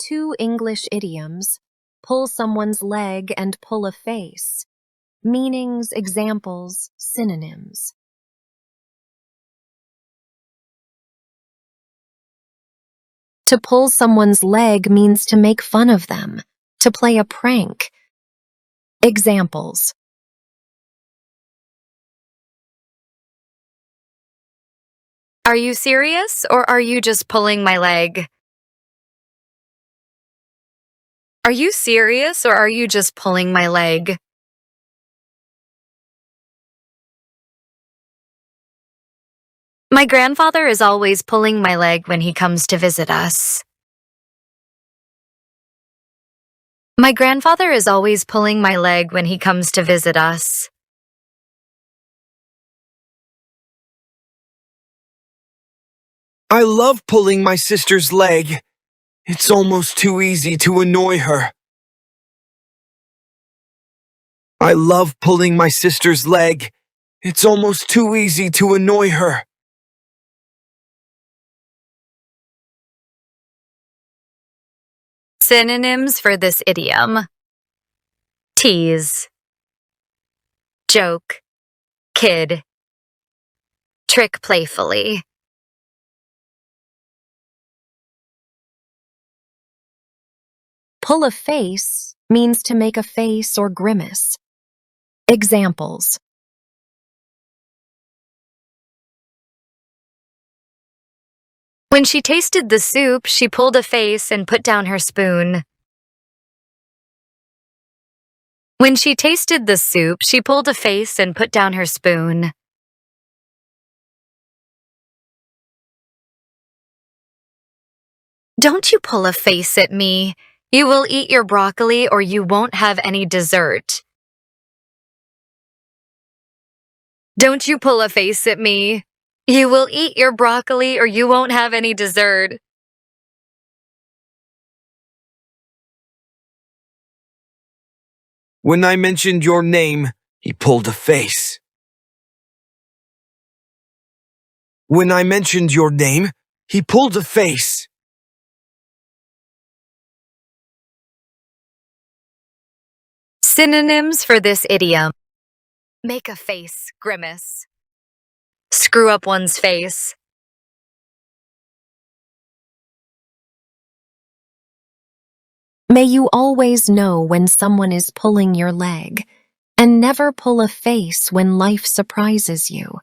two English idioms, pull someone's leg and pull a face. Meanings, examples, synonyms. To pull someone's leg means to make fun of them, to play a prank. Examples. Are you serious, or are you just pulling my leg? Are you serious, or are you just pulling my leg? My grandfather is always pulling my leg when he comes to visit us. My grandfather is always pulling my leg when he comes to visit us. I love pulling my sister's leg. It's almost too easy to annoy her. I love pulling my sister's leg. It's almost too easy to annoy her. Synonyms for this idiom: tease, joke, kid, trick playfully. Pull a face means to make a face or grimace. Examples. When she tasted the soup, she pulled a face and put down her spoon. When she tasted the soup, she pulled a face and put down her spoon. Don't you pull a face at me. You will eat your broccoli or you won't have any dessert. Don't you pull a face at me. You will eat your broccoli or you won't have any dessert. When I mentioned your name, he pulled a face. When I mentioned your name, he pulled a face. Synonyms for this idiom: make a face, grimace. Screw up one's face. May you always know when someone is pulling your leg, and never pull a face when life surprises you.